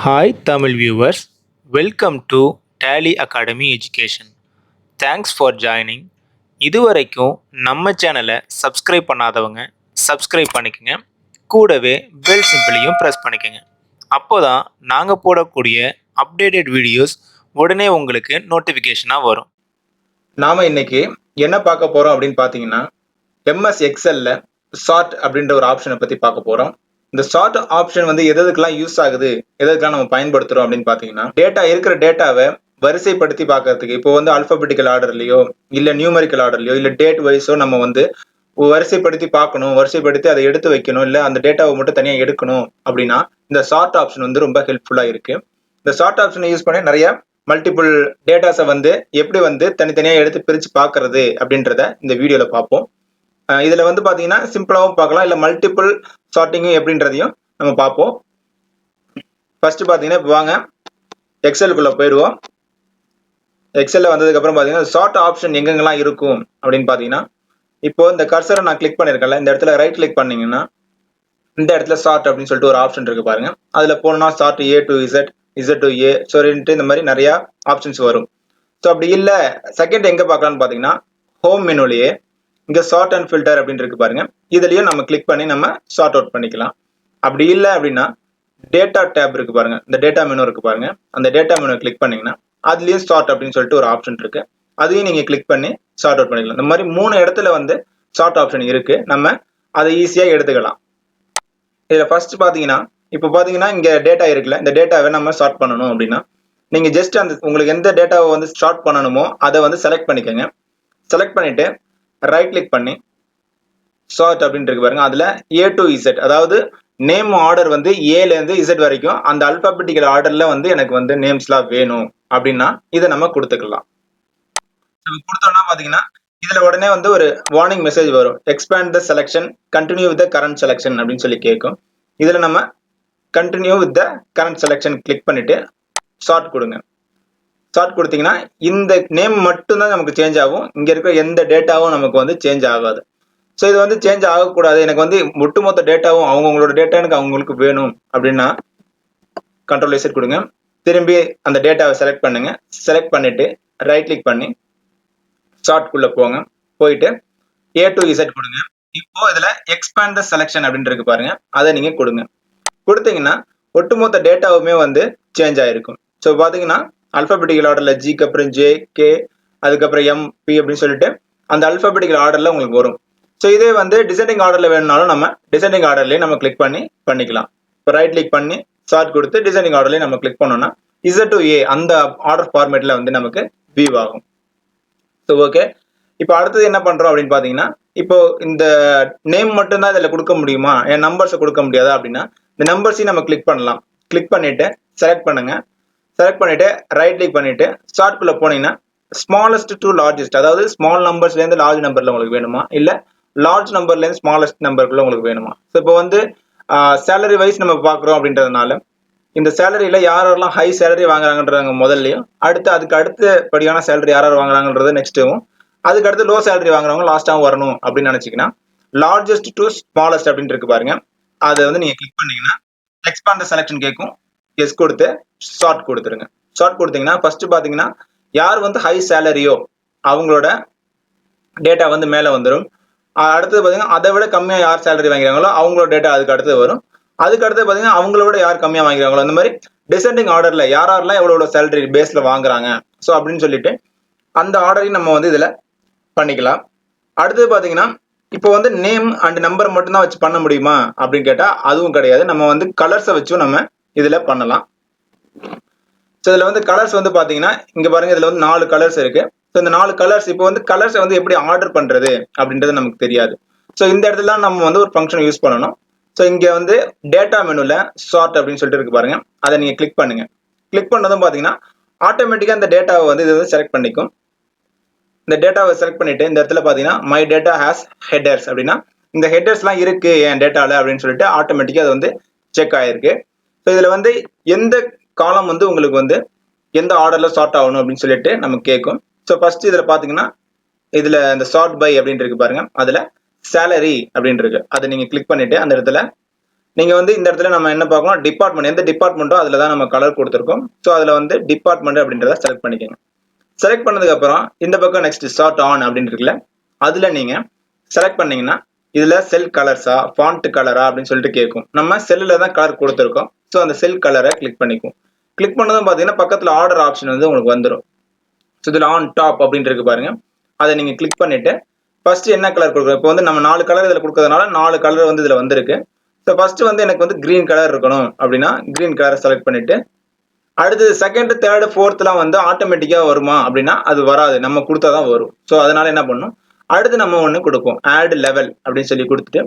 Hi Tamil viewers, welcome to Tally Academy Education. Thanks for joining. இதுவரைக்கும் நம்ம சேனலை subscribe பண்ணாதவங்க சப்ஸ்கிரைப் பண்ணிக்கங்க. கூடவே பெல் சிம்பிளையும் ப்ரெஸ் பண்ணிக்கங்க. அப்போதான் நாங்கள் போடக்கூடிய அப்டேட்டட் வீடியோஸ் உடனே உங்களுக்கு நோட்டிஃபிகேஷனாக வரும். நாம இன்னைக்கு என்ன பார்க்க போறோம் அப்படின்னு பாத்தீங்கன்னா MS எக்ஸல்ல சார்ட் அப்படின்ற ஒரு ஆப்ஷனை பத்தி பார்க்க போறோம். இந்த சார்ட் ஆப்ஷன் வந்து எதுக்கெல்லாம் யூஸ் ஆகுது, எதுக்கெல்லாம் நம்ம பயன்படுத்துறோம் அப்படின்னு பாத்தீங்கன்னா இருக்கிற டேட்டாவை வரிசைப்படுத்தி பார்க்கறதுக்கு. இப்போ வந்து அல்பாபெட்டிக்கல் ஆர்டர்லயோ இல்ல நியூமரிக்கல் ஆர்டர்லயோ இல்ல டேட் வைஸோ நம்ம வந்து வரிசைப்படுத்தி பார்க்கணும், வரிசைப்படுத்தி அதை எடுத்து வைக்கணும், இல்ல அந்த டேட்டாவை மட்டும் தனியா எடுக்கணும் அப்படின்னா இந்த சார்ட் ஆப்ஷன் வந்து ரொம்ப ஹெல்ப்ஃபுல்லா இருக்கு. இந்த சார்ட் ஆப்ஷனை யூஸ் பண்ணி நிறைய மல்டிபிள் டேட்டாஸை வந்து எப்படி வந்து தனித்தனியா எடுத்து பிரிச்சு பார்க்கறது அப்படின்றத இந்த வீடியோல பார்ப்போம். இதுல வந்து பாத்தீங்கன்னா சிம்பிளாவும் பார்க்கலாம், இல்ல மல்டிபிள் சார்ட்டிங்கும் எப்படின்றதையும் நம்ம பார்ப்போம். ஃபர்ஸ்ட் பாத்தீங்கன்னா இப்போ வாங்க எக்ஸலுக்குள்ள போயிடுவோம். எக்ஸல்ல வந்ததுக்கு அப்புறம் பாத்தீங்கன்னா சார்ட் ஆப்ஷன் எங்கெங்கெல்லாம் இருக்கும் அப்படின்னு பாத்தீங்கன்னா இப்போ இந்த கர்சரை நான் கிளிக் பண்ணிருக்கேன்ல, இந்த இடத்துல ரைட் கிளிக் பண்ணீங்கன்னா இந்த இடத்துல சார்ட் அப்படின்னு சொல்லிட்டு ஒரு ஆப்ஷன் இருக்கு பாருங்க. அதுல போனா chart A to Z, Z to A, சொல்லிட்டு இந்த மாதிரி நிறைய ஆப்ஷன்ஸ் வரும். ஸோ அப்படி இல்ல செகண்ட் எங்க பார்க்கலாம்னு பாத்தீங்கன்னா ஹோம் மெனுலயே இங்க சார்ட் அண்ட் ஃபில்டர் அப்படின்னு இருக்கு பாருங்க. இதுலயும் நம்ம கிளிக் பண்ணி நம்ம சார்ட் அவுட் பண்ணிக்கலாம். அப்படி இல்லை அப்படின்னா டேட்டா டேப் இருக்கு பாருங்க, இந்த டேட்டா மெனு இருக்கு பாருங்க. அந்த டேட்டா மெனு கிளிக் பண்ணீங்கன்னா அதுலயும் சார்ட் அப்படின்னு சொல்லிட்டு ஒரு ஆப்ஷன் இருக்கு. அதையும் நீங்க கிளிக் பண்ணி சார்ட் அவுட் பண்ணிக்கலாம். இந்த மாதிரி 3 இடத்துல வந்து சார்ட் ஆப்ஷன் இருக்கு. நம்ம அதை ஈஸியா எடுத்துக்கலாம். இதுல ஃபர்ஸ்ட் பாத்தீங்கன்னா இப்போ பாத்தீங்கன்னா இங்க டேட்டா இருக்குல்ல, இந்த டேட்டாவை நம்ம சார்ட் பண்ணணும் அப்படின்னா நீங்க ஜஸ்ட் அந்த உங்களுக்கு எந்த டேட்டாவை வந்து சார்ட் பண்ணணுமோ அதை வந்து செலக்ட் பண்ணிக்கோங்க. செலக்ட் பண்ணிட்டு ரைட் கிளிக் பண்ணி சார்ட் அப்படின்னு இருக்கு பாருங்க. அதுல A to Z, அதாவது நேம் ஆர்டர் வந்து ஏல இருந்து Z வரைக்கும் அந்த அல்பாபெட்டிக்கல் ஆர்டர்ல வந்து எனக்கு வந்து நேம்ஸ்லாம் வேணும் அப்படின்னா இதை நம்ம கொடுத்துக்கலாம். கொடுத்தோம்னா பாத்தீங்கன்னா இதுல உடனே வந்து ஒரு வார்னிங் மெசேஜ் வரும், expand the selection, continue with the current selection அப்படின்னு சொல்லி கேட்கும். இதுல நம்ம continue with the current selection click பண்ணிட்டு சார்ட் கொடுங்க. சார்ட் கொடுத்தீங்கன்னா இந்த நேம் மட்டும்தான் நமக்கு சேஞ்ச் ஆகும், இங்க இருக்கிற எந்த டேட்டாவும் நமக்கு வந்து சேஞ்ச் ஆகாது. ஸோ இது வந்து சேஞ்ச் ஆகக்கூடாது, எனக்கு வந்து ஒட்டுமொத்த டேட்டாவும் அவங்களோட டேட்டா எனக்கு அவங்களுக்கு வேணும் அப்படின்னா கண்ட்ரோல் Z கொடுங்க. திரும்பி அந்த டேட்டாவை செலக்ட் பண்ணுங்க. செலக்ட் பண்ணிட்டு ரைட் கிளிக் பண்ணி சார்ட்குள்ள போங்க. போயிட்டு A to Z கொடுங்க. இப்போ இதுல எக்ஸ்பேண்ட் த செலக்ஷன் அப்படின்னு இருக்கு பாருங்க, அதை நீங்க கொடுங்க. கொடுத்தீங்கன்னா ஒட்டுமொத்த டேட்டாவுமே வந்து சேஞ்ச் ஆயிருக்கும். ஸோ பாத்தீங்கன்னா அல்பாபெட்டிக்கல் ஆர்டர்ல ஜிக்கு அப்புறம் J, K, அதுக்கப்புறம் M, P அப்படின்னு சொல்லிட்டு அந்த அல்பாபெட்டிக்கல் ஆர்டர்ல உங்களுக்கு வரும். ஸோ இதே வந்து டிசெண்டிங் ஆர்டர்ல வேணும்னாலும் நம்ம டிசெண்டிங் ஆர்டர்லயே நம்ம கிளிக் பண்ணி பண்ணிக்கலாம். இப்போ ரைட் கிளிக் பண்ணி சார்ட் கொடுத்து டிசெண்டிங் ஆர்டர்லயே நம்ம கிளிக் பண்ணோம்னா Z to A அந்த ஆர்டர் ஃபார்மேட்ல வந்து நமக்கு வியூ ஆகும். ஸோ ஓகே, இப்போ அடுத்தது என்ன பண்றோம் அப்படின்னு பாத்தீங்கன்னா இப்போ இந்த நேம் மட்டும்தான் இதுல கொடுக்க முடியுமா, என் நம்பர்ஸை கொடுக்க முடியாதா அப்படின்னா இந்த நம்பர்ஸையும் நம்ம கிளிக் பண்ணலாம். கிளிக் பண்ணிட்டு செலக்ட் பண்ணுங்க. செலக்ட் பண்ணிட்டு ரைட் கிளிக் பண்ணிட்டு சார்ட்குள்ள போனீங்கன்னா ஸ்மாலஸ்ட் டு லார்ஜஸ்ட், அதாவது ஸ்மால் நம்பர்ஸ்ல இருந்து லார்ஜ் நம்பர்ல உங்களுக்கு வேணுமா, இல்ல லார்ஜ் நம்பர்ல இருந்து ஸ்மாலஸ்ட் நம்பருக்குள்ள உங்களுக்கு வேணுமா. ஸோ இப்போ வந்து சேலரி வைஸ் நம்ம பாக்குறோம் அப்படின்றதுனால இந்த சேலரியில யாரெல்லாம் ஹை சேலரி வாங்குறாங்கன்றாங்க முதல்லயும், அதுக்கு அடுத்தபடியான சேலரி யார் வாங்குறாங்கன்றது நெக்ஸ்ட்டும், அதுக்கு அடுத்து லோ சேலரி வாங்குறவங்க லாஸ்டாவும் வரணும் அப்படின்னு நினைச்சீங்கன்னா லார்ஜஸ்ட் டு ஸ்மாலஸ்ட் அப்படின்னு இருக்கு பாருங்க. அதை வந்து நீங்க கிளிக் பண்ணீங்கன்னா எக்ஸ்பாண்ட் செலக்ஷன் கேட்கும். எஸ் கொடுத்து ஷார்ட் கொடுத்துருங்க. ஷார்ட் கொடுத்தீங்கன்னா ஃபர்ஸ்ட் பாத்தீங்கன்னா யார் வந்து ஹை சேலரியோ அவங்களோட டேட்டா வந்து மேல வந்துடும். அடுத்தது பாத்தீங்கன்னா அதை விட கம்மியா யார் சேலரி வாங்கிறாங்களோ அவங்களோட டேட்டா அதுக்கு அடுத்து வரும். அதுக்கு அடுத்து பாத்தீங்கன்னா அவங்களோட யார் கம்மியா வாங்கிறாங்களோ அந்த மாதிரி டிசெண்டிங் ஆர்டர்ல யாரெல்லாம் எவ்வளவு சேலரி பேஸ்ல வாங்குறாங்க ஸோ அப்படின்னு சொல்லிட்டு அந்த ஆர்டரையும் நம்ம வந்து இதுல பண்ணிக்கலாம். அடுத்தது பாத்தீங்கன்னா இப்போ வந்து நேம் அண்ட் நம்பர் மட்டும் தான் வச்சு பண்ண முடியுமா அப்படின்னு கேட்டா அதுவும் கிடையாது. நம்ம வந்து கலர்ஸை வச்சும் நம்ம இதுல பண்ணலாம். ஸோ இதுல வந்து கலர்ஸ் வந்து பாத்தீங்கன்னா இங்க பாருங்க, இதுல வந்து 4 கலர்ஸ் இருக்கு. ஸோ இந்த 4 கலர்ஸ் இப்போ வந்து கலர்ஸை வந்து எப்படி ஆர்டர் பண்றது அப்படின்றது நமக்கு தெரியாது. ஸோ இந்த இடத்துல நம்ம வந்து ஒரு ஃபங்க்ஷன் யூஸ் பண்ணணும். ஸோ இங்க வந்து டேட்டா மெனுல சார்ட் அப்படின்னு சொல்லிட்டு இருக்கு பாருங்க, அதை நீங்க கிளிக் பண்ணுங்க. கிளிக் பண்ணதும் பாத்தீங்கன்னா ஆட்டோமேட்டிக்கா இந்த டேட்டாவை வந்து இது வந்து செலக்ட் பண்ணிக்கும். இந்த டேட்டாவை செலக்ட் பண்ணிட்டு இந்த இடத்துல பாத்தீங்கன்னா மை டேட்டா ஹேஸ் ஹெடர்ஸ் அப்படின்னா இந்த ஹெடர்ஸ்லாம் இருக்கு என் டேட்டால அப்படின்னு சொல்லிட்டு ஆட்டோமேட்டிக்கா அது வந்து செக் ஆயிருக்கு. ஸோ இதுல வந்து எந்த காலம் வந்து உங்களுக்கு வந்து எந்த ஆர்டர்ல சார்ட் ஆகணும் அப்படின்னு சொல்லிட்டு நமக்கு கேட்கும். ஸோ ஃபர்ஸ்ட் இதுல பாத்தீங்கன்னா இதுல இந்த சார்ட் பை அப்படின்னு இருக்கு பாருங்க, அதுல சேலரி அப்படின்னு இருக்கு, அதை நீங்க கிளிக் பண்ணிட்டு அந்த இடத்துல நீங்க வந்து இந்த இடத்துல நம்ம என்ன பார்க்கணும், டிபார்ட்மெண்ட் எந்த டிபார்ட்மெண்ட்டோ அதில் தான் நம்ம கலர் கொடுத்துருக்கோம். ஸோ அதில் வந்து டிபார்ட்மெண்ட் அப்படின்றத செலக்ட் பண்ணிக்கோங்க. செலக்ட் பண்ணதுக்கு அப்புறம் இந்த பக்கம் நெக்ஸ்ட் சார்ட் ஆன் அப்படின்னு இருக்குல்ல, அதுல நீங்க செலக்ட் பண்ணீங்கன்னா இதுல செல் கலர்ஸா ஃபாண்ட் கலரா அப்படின்னு சொல்லிட்டு கேட்கும். நம்ம செல்லுல தான் கலர் கொடுத்துருக்கோம். ஸோ அந்த செல் கலரை கிளிக் பண்ணிக்கும். கிளிக் பண்ணதும் பார்த்தீங்கன்னா பக்கத்துல ஆர்டர் ஆப்ஷன் வந்து உங்களுக்கு வந்துடும். ஸோ இதில் ஆன் டாப் அப்படின்னு இருக்கு பாருங்க, அதை நீங்க கிளிக் பண்ணிட்டு ஃபர்ஸ்ட் என்ன கலர் கொடுக்குறோம். இப்போ வந்து நம்ம 4 கலர் இதில் கொடுக்கறதுனால 4 கலர் வந்து இதில் வந்திருக்கு. ஸோ ஃபர்ஸ்ட் வந்து எனக்கு வந்து கிரீன் கலர் இருக்கணும் அப்படின்னா கிரீன் கலரை செலக்ட் பண்ணிட்டு, அடுத்தது செகண்ட் தேர்ட் ஃபோர்த்லாம் வந்து ஆட்டோமேட்டிக்கா வருமா அப்படின்னா அது வராது, நம்ம கொடுத்தாதான் வரும். ஸோ அதனால என்ன பண்ணும், அடுத்து நம்ம ஒன்று கொடுப்போம், ஆட் லெவல் அப்படின்னு சொல்லி கொடுத்துட்டு,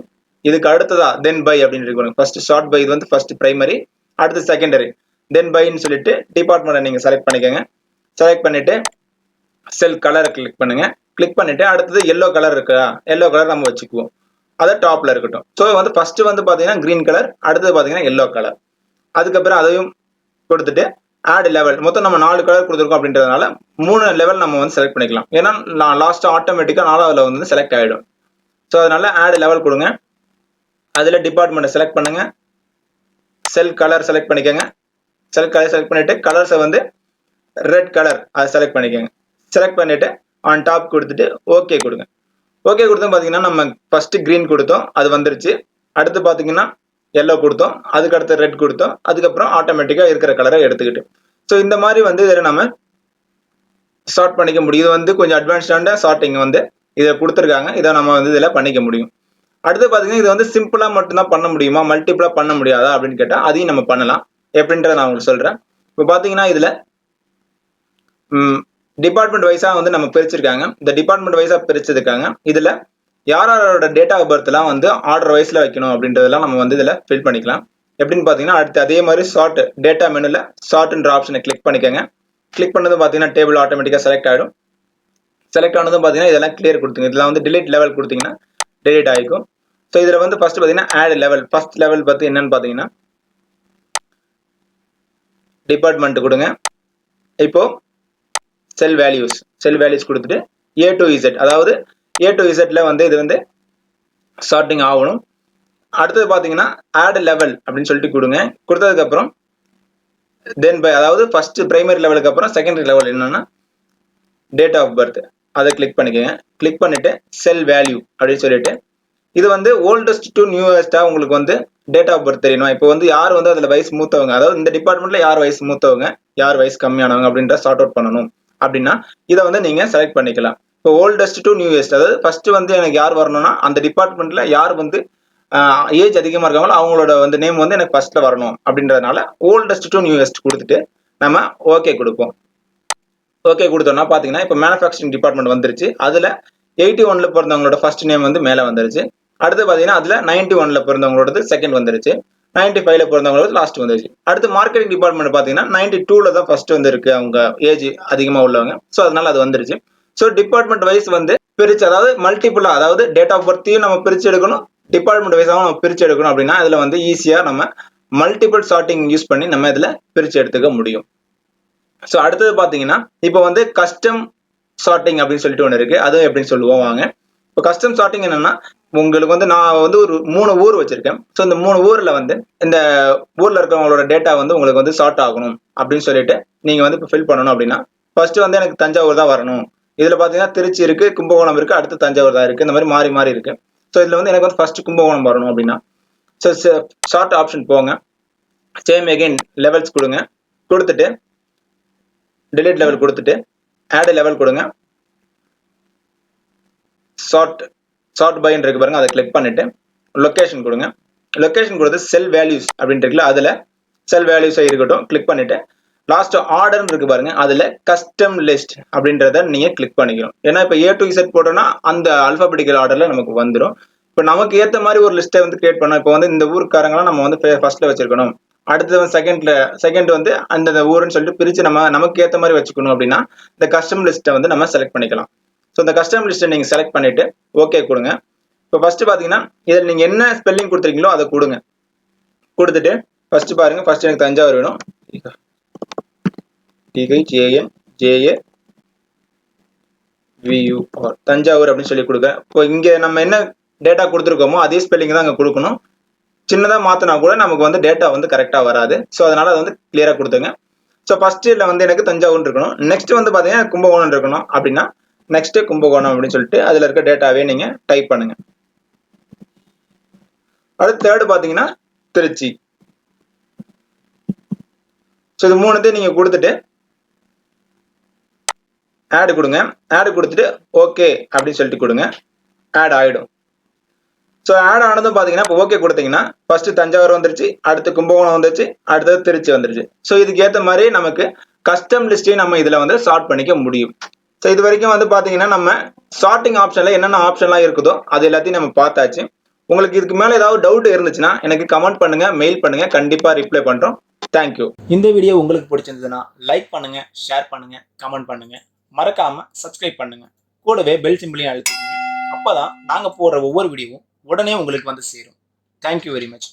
இதுக்கு அடுத்ததா தென் பை அப்படின்னு இருக்கு. ஃபர்ஸ்ட் ஷார்ட் பை இது வந்து ஃபர்ஸ்ட் பிரைமரி, அடுத்து செகண்டரி, தென் பைன்னு சொல்லிட்டு டிபார்ட்மெண்ட்டை நீங்க செலக்ட் பண்ணிக்கோங்க. செலக்ட் பண்ணிட்டு செல் கலரை கிளிக் பண்ணுங்க. கிளிக் பண்ணிட்டு அடுத்தது எல்லோ கலர் இருக்கா, எல்லோ கலர் நம்ம வச்சுக்குவோம், அதை டாப்ல இருக்கட்டும். ஸோ வந்து ஃபர்ஸ்ட் வந்து பாத்தீங்கன்னா கிரீன் கலர், அடுத்தது பாத்தீங்கன்னா எல்லோ கலர். அதுக்கப்புறம் அதையும் கொடுத்துட்டு ஆட் லெவல், மொத்தம் நம்ம 4 கலர் கொடுத்துருக்கோம் அப்படின்றதுனால 3 லெவல் நம்ம வந்து செலக்ட் பண்ணிக்கலாம். ஏன்னா லாஸ்ட் ஆட்டோமேட்டிக்கா 4வது வந்து செலக்ட் ஆயிடும். ஸோ அதனால ஆட் லெவல் கொடுங்க. அதுல டிபார்ட்மெண்ட் செலக்ட் பண்ணுங்க, செல் கலர் செலக்ட் பண்ணிக்கோங்க. செல் கலர் செலக்ட் பண்ணிட்டு கலர்ஸை வந்து ரெட் கலர் அதை செலக்ட் பண்ணிக்கோங்க. செலக்ட் பண்ணிட்டு ஆன் டாப் கொடுத்துட்டு ஓகே கொடுங்க. ஓகே கொடுத்தோம் பாத்தீங்கன்னா நம்ம ஃபர்ஸ்ட் கிரீன் கொடுத்தோம், அது வந்துருச்சு. அடுத்து பாத்தீங்கன்னா எல்லோ கொடுத்தோம், அதுக்கு அடுத்து ரெட் கொடுத்தோம், அதுக்கப்புறம் ஆட்டோமேட்டிக்கா இருக்கிற கலரை எடுத்துக்கிட்டு. ஸோ இந்த மாதிரி வந்து இதில் நம்ம ஷார்ட் பண்ணிக்க முடியும். இது வந்து கொஞ்சம் அட்வான்ஸ்டான ஷார்ட்டிங் வந்து இதை கொடுத்துருக்காங்க, இதை நம்ம வந்து இதில் பண்ணிக்க முடியும். அடுத்து பார்த்தீங்கன்னா இது வந்து சிம்பிளா மட்டும்தான் பண்ண முடியுமா, மல்டிபிளா பண்ண முடியாதா அப்படின்னு கேட்டால் அதையும் நம்ம பண்ணலாம். எப்படின்றத நான் உங்களுக்கு சொல்றேன். இப்போ பார்த்தீங்கன்னா இதில் டிபார்ட்மெண்ட் வைஸா வந்து நம்ம பிரிச்சிருக்காங்க. இந்த டிபார்ட்மெண்ட் வைஸா பிரிச்சதுக்காங்க இதுல யாரோட டேட் ஆஃப் பர்த்லாம் வந்து ஆர்டர் வைஸ்ல வைக்கணும் அப்படின்றதெல்லாம் நம்ம வந்து இதுல ஃபில் பண்ணிக்கலாம். எப்படின்னு பாத்தீங்கன்னா அடுத்து அதே மாதிரி ஷார்ட் டேட்டா மெனுல ஷார்ட்ன்ற ஆப்ஷனை கிளிக் பண்ணிக்கோங்க. கிளிக் பண்ணதும் பாத்தீங்கன்னா டேபிள் ஆட்டோமேட்டிக்கா செலக்ட் ஆயிடும். செலக்ட் ஆனதும் பாத்தீங்கன்னா இதெல்லாம் கிளியர் கொடுத்துங்க. இதெல்லாம் வந்து டிலீட் லெவல் கொடுத்தீங்கன்னா டிலீட் ஆகிக்கும். ஸோ இதுல வந்து ஃபர்ஸ்ட் பாத்தீங்கன்னா ஆட் லெவல், ஃபர்ஸ்ட் லெவல் பார்த்து என்னன்னு பாத்தீங்கன்னா டிபார்ட்மெண்ட் கொடுங்க. இப்போ செல் வேல்யூஸ் கொடுத்துட்டு A to Z, அதாவது A to Zல வந்து இது வந்து ஷார்ட்டிங் ஆகணும். அடுத்தது பாத்தீங்கன்னா ஆட் லெவல் அப்படின்னு சொல்லிட்டு கொடுங்க. கொடுத்ததுக்கு அப்புறம் தென் பை, அதாவது ஃபர்ஸ்ட் பிரைமரி லெவலுக்கு அப்புறம் செகண்டரி லெவல் என்னன்னா டேட் ஆஃப் பர்த், அதை கிளிக் பண்ணிக்கோங்க. கிளிக் பண்ணிட்டு செல் வேல்யூ அப்படின்னு சொல்லிட்டு இது வந்து ஓல்டஸ்ட் டு நியூவஸ்டா உங்களுக்கு வந்து டேட் ஆஃப் பர்த் தெரியணும். இப்போ வந்து யார் வந்து அதுல வயசு மூத்தவங்க, அதாவது இந்த டிபார்ட்மெண்ட்ல யார் வயசு மூத்தவங்க யார் வயசு கம்மியானவங்க அப்படின்ற சார்ட் அவுட் பண்ணணும் அப்படின்னா இதை வந்து நீங்க செலக்ட் பண்ணிக்கலாம். இப்போ ஓல்டஸ்ட் டு நியூவஸ்ட், அதாவது ஃபர்ஸ்ட் வந்து எனக்கு யார் வரணும்னா அந்த டிபார்ட்மெண்ட்ல யார் வந்து ஏஜ் அதிகமா இருக்காங்களோ அவங்களோட வந்து நேம் வந்து எனக்கு ஃபர்ஸ்ட்ல வரணும் அப்படின்றதுனால ஓல்டஸ்ட் டு நியூவஸ்ட் கொடுத்துட்டு நம்ம ஓகே கொடுப்போம். ஓகே கொடுத்தோம்னா பாத்தீங்கன்னா இப்போ மேனுஃபேக்சரிங் டிபார்ட்மெண்ட் வந்துருச்சு. அதுல 81ல பிறந்தவங்களோட ஃபர்ஸ்ட் நேம் வந்து மேல வந்துருச்சு. அடுத்து பாத்தீங்கன்னா அதுல 91ல பிறந்தவங்களோட செகண்ட் வந்துருச்சு, 95ல பிறந்தவங்களோட லாஸ்ட் வந்துருச்சு. அடுத்து மார்க்கெட்டிங் டிபார்ட்மெண்ட் பாத்தீங்கன்னா 92ல தான் ஃபர்ஸ்ட் வந்துருக்கு அவங்க ஏஜ் அதிகமா உள்ளவங்க. ஸோ அதனால அது வந்துருச்சு. ஸோ டிபார்ட்மெண்ட் வைஸ் வந்து பிரிச்சு, அதாவது மல்டிபிளா, அதாவது டேட் ஆஃப் பர்த்தையும் நம்ம பிரிச்சு எடுக்கணும், டிபார்ட்மெண்ட் வைஸாவும் நம்ம பிரிச்சு எடுக்கணும். அப்படின்னா இதுல வந்து ஈஸியா நம்ம மல்டிபிள் சார்ட்டிங் யூஸ் பண்ணி நம்ம இதுல பிரிச்சு எடுத்துக்க முடியும். ஸோ அடுத்தது பாத்தீங்கன்னா இப்போ வந்து கஸ்டம் சார்ட்டிங் அப்படின்னு சொல்லிட்டு ஒன்று இருக்கு, அது எப்படின்னு சொல்லுவோம் வாங்க. இப்போ கஸ்டம் சார்ட்டிங் என்னன்னா உங்களுக்கு வந்து நான் வந்து ஒரு 3 ஊர் வச்சிருக்கேன். ஸோ இந்த 3 ஊர்ல வந்து இந்த ஊர்ல இருக்கிறவங்களோட டேட்டா வந்து உங்களுக்கு வந்து சார்ட் ஆகணும் அப்படின்னு சொல்லிட்டு நீங்க வந்து இப்போ ஃபில் பண்ணணும். அப்படின்னா ஃபர்ஸ்ட் வந்து எனக்கு தஞ்சாவூர் தான் வரணும். இதுல பாத்தீங்கன்னா திருச்சி இருக்கு, கும்பகோணம் இருக்கு, அடுத்து தஞ்சாவூர் தான் இருக்கு, இந்த மாதிரி மாறி மாறி இருக்கு. ஸோ இதுல வந்து எனக்கு வந்து ஃபர்ஸ்ட் கும்பகோணம் வரணும் அப்படின்னா ஸோ ஷார்ட் ஆப்ஷன் போங்க. சேம் அகைன் லெவல்ஸ் கொடுங்க. கொடுத்துட்டு டிலீட் லெவல் கொடுத்துட்டு ஆட் லெவல் கொடுங்க. ஷார்ட் பைன்னு இருக்கு பாருங்க, அதை கிளிக் பண்ணிட்டு லொகேஷன் கொடுங்க. லொகேஷன் கொடுத்து செல் வேல்யூஸ் அப்படின்னு இருக்குல்ல, அதுல செல் வேல்யூஸ் இருக்கட்டும், கிளிக் பண்ணிட்டு லாஸ்ட் ஆர்டர் இருக்கு பாருங்க, அதுல கஸ்டம் லிஸ்ட் அப்படின்றத நீங்க கிளிக் பண்ணிக்கணும். ஏன்னா இப்போ A to Z போட்டோம்னா அந்த அல்பாபெட்டிக்கல் ஆர்டர்ல நமக்கு வந்துடும். இப்போ நமக்கு ஏத்த மாதிரி ஒரு லிஸ்ட்டை வந்து கிரியேட் பண்ணோம். இப்போ வந்து இந்த ஊருக்காரங்களாம் நம்ம வந்து ஃபர்ஸ்ட்ல வச்சிருக்கணும், அடுத்தது செகண்ட் வந்து அந்த ஊருன்னு சொல்லிட்டு பிரிச்சு நமக்கு ஏத்த மாதிரி வச்சுக்கணும். அப்படின்னா இந்த கஸ்டம் லிஸ்ட்டை வந்து நம்ம செலக்ட் பண்ணிக்கலாம். ஸோ இந்த கஸ்டம் லிஸ்ட்டை நீங்க செலக்ட் பண்ணிட்டு ஓகே கொடுங்க. இப்போ ஃபர்ஸ்ட் பாத்தீங்கன்னா இதில் நீங்க என்ன ஸ்பெல்லிங் கொடுத்துருக்கீங்களோ அதை கொடுங்க. கொடுத்துட்டு ஃபர்ஸ்ட் பாருங்க, ஃபர்ஸ்ட் எனக்கு தஞ்சாவூர் வேணும், தஞ்சாவூர் அப்படின்னு சொல்லி கொடுங்க. இப்போ இங்க நம்ம என்ன டேட்டா கொடுத்துருக்கோமோ அதே ஸ்பெல்லிங் தான் அங்க கொடுக்கணும். சின்னதாக மாற்றினா கூட நமக்கு வந்து டேட்டா வந்து கரெக்டாக வராது. ஸோ அதனால அதை வந்து கிளியராக கொடுத்துங்க. ஸோ ஃபர்ஸ்ட் இதில் வந்து எனக்கு தஞ்சாவூர் இருக்கணும். நெக்ஸ்ட் வந்து பார்த்தீங்கன்னா கும்பகோணம் இருக்கணும் அப்படின்னா நெக்ஸ்ட் கும்பகோணம் அப்படின்னு சொல்லிட்டு அதில் இருக்க டேட்டாவே நீங்கள் டைப் பண்ணுங்க. அடுத்து தேர்டு பார்த்தீங்கன்னா திருச்சி. ஸோ இது மூணுத்தையும் நீங்கள் கொடுத்துட்டு ஆட் கொடுங்க. ஆட் கொடுத்துட்டு ஓகே அப்படின்னு சொல்லிட்டு கொடுங்க. ஆட் ஆகிடும். ஸோ ஆட் ஆனதும் பார்த்தீங்கன்னா இப்போ ஓகே கொடுத்தீங்கன்னா ஃபர்ஸ்ட் தஞ்சாவூர் வந்துருச்சு, அடுத்து கும்பகோணம் வந்துருச்சு, அடுத்தது திருச்சி வந்துருச்சு. ஸோ இதுக்கு ஏற்ற மாதிரி நமக்கு கஸ்டம் லிஸ்ட்டையும் நம்ம இதில் வந்து சார்ட் பண்ணிக்க முடியும். ஸோ இது வரைக்கும் வந்து பார்த்தீங்கன்னா நம்ம சார்ட்டிங் ஆப்ஷனில் என்னென்ன ஆப்ஷன்லாம் இருக்குதோ அது எல்லாத்தையும் நம்ம பார்த்தாச்சு. உங்களுக்கு இதுக்கு மேலே ஏதாவது டவுட் இருந்துச்சுன்னா எனக்கு கமெண்ட் பண்ணுங்க, மெயில் பண்ணுங்க, கண்டிப்பாக ரிப்ளை பண்ணுறோம். தேங்க்யூ. இந்த வீடியோ உங்களுக்கு பிடிச்சிருந்ததுன்னா லைக் பண்ணுங்க, ஷேர் பண்ணுங்க, கமெண்ட் பண்ணுங்க, மறக்காம சப்ஸ்கிரைப் பண்ணுங்க. கூடவே பெல் சிம்பிளையும் அழுத்திக்கங்க. அப்பதான் நாங்க போடுற ஒவ்வொரு வீடியோவும் உடனே உங்களுக்கு வந்து சேரும். Thank you very much.